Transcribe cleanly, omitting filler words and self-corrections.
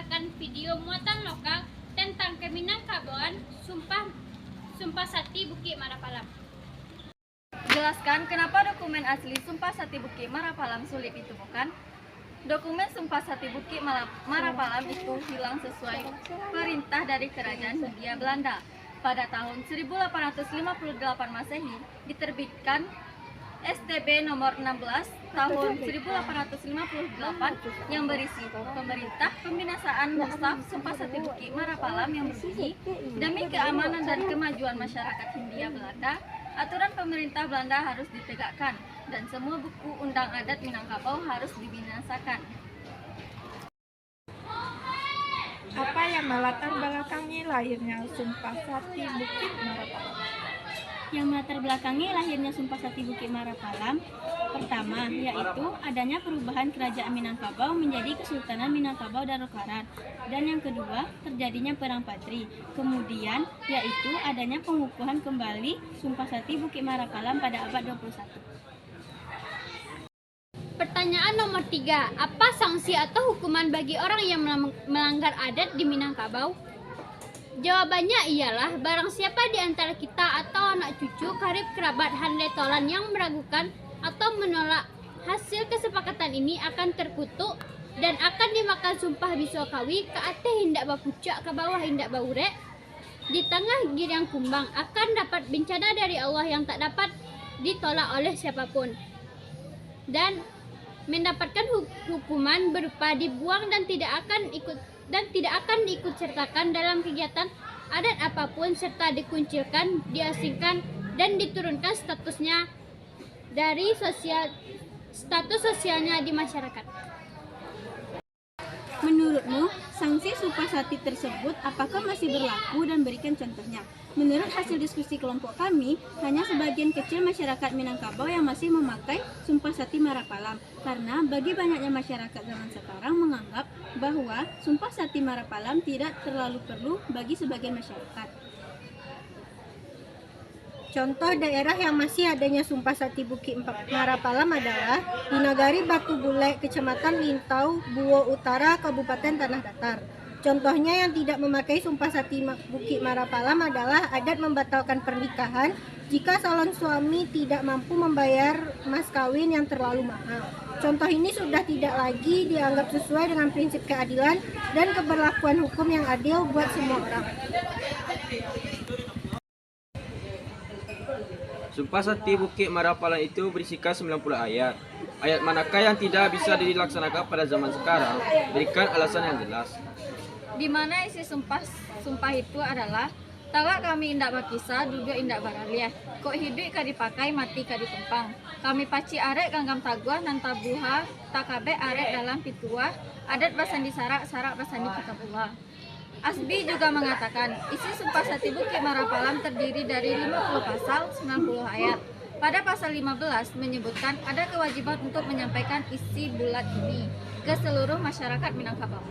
akan video muatan lokal tentang Keminangkabauan Sumpah Sati Bukit Marapalam. Jelaskan kenapa dokumen asli Sumpah Sati Bukit Marapalam sulit ditemukan. Dokumen Sumpah Sati Bukit Marapalam itu hilang sesuai perintah dari Kerajaan Hindia Belanda. Pada tahun 1858 Masehi diterbitkan STB nomor 16 tahun 1858 yang berisi pemerintah pembinasaan Mustaf Sumpah Sati Bukit Marapalam yang berbunyi, demi keamanan dan kemajuan masyarakat Hindia Belanda, aturan pemerintah Belanda harus ditegakkan dan semua buku undang adat Minangkabau harus dibinasakan. Apa yang melatar belakangi lahirnya Sumpah Sati Bukit Marapalam? Yang melatar belakangi lahirnya Sumpah Sati Bukit Marapalam pertama yaitu adanya perubahan kerajaan Minangkabau menjadi Kesultanan Minangkabau Darussalam, dan yang kedua terjadinya perang Patri. Kemudian yaitu adanya pengukuhan kembali Sumpah Sati Bukit Marapalam pada abad 21. Pertanyaan nomor 3. Apa sanksi atau hukuman bagi orang yang melanggar adat di Minangkabau? Jawabannya ialah barang siapa di antara kita atau anak cucu, karib kerabat, handai tolan yang meragukan atau menolak hasil kesepakatan ini akan terkutuk dan akan dimakan sumpah bisuakawi ke atas hindak bapucak ke bawah hindak baurek di tengah giriang kumbang, akan dapat bencana dari Allah yang tak dapat ditolak oleh siapapun dan mendapatkan hukuman berupa dibuang dan tidak akan diikut sertakan dalam kegiatan adat apapun serta dikuncilkan, diasingkan dan diturunkan statusnya dari status sosialnya di masyarakat. Menurutmu, sanksi Sumpah Sati tersebut apakah masih berlaku dan berikan contohnya? Menurut hasil diskusi kelompok kami, hanya sebagian kecil masyarakat Minangkabau yang masih memakai Sumpah Sati Marapalam, karena bagi banyaknya masyarakat zaman sekarang menganggap bahwa Sumpah Sati Marapalam tidak terlalu perlu bagi sebagian masyarakat. Contoh daerah yang masih adanya Sumpah Sati Bukit Marapalam adalah di Nagari Batu Bule, Kecamatan Lintau, Buwo Utara, Kabupaten Tanah Datar. Contohnya yang tidak memakai Sumpah Sati Bukit Marapalam adalah adat membatalkan pernikahan jika calon suami tidak mampu membayar mas kawin yang terlalu mahal. Contoh ini sudah tidak lagi dianggap sesuai dengan prinsip keadilan dan keberlakuan hukum yang adil buat semua orang. Sumpah Sati Bukit Marapalam itu berisikan 90 ayat. Ayat manakah yang tidak bisa dilaksanakan pada zaman sekarang? Berikan alasan yang jelas. Di mana isi sumpah itu adalah talak kami indak bakisah, duduk indak baraliah. Kok hidup ka dipakai, mati ka ditumpang. Kami paci arek ganggam taguah nan tabuha, takabe arek dalam pituah, adat basandi sarak, sarak basandi kitabullah. Asbi juga mengatakan, isi Sumpah Sati Bukit Marapalam terdiri dari 50 pasal, 90 ayat. Pada pasal 15 menyebutkan ada kewajiban untuk menyampaikan isi bulat ini ke seluruh masyarakat Minangkabau.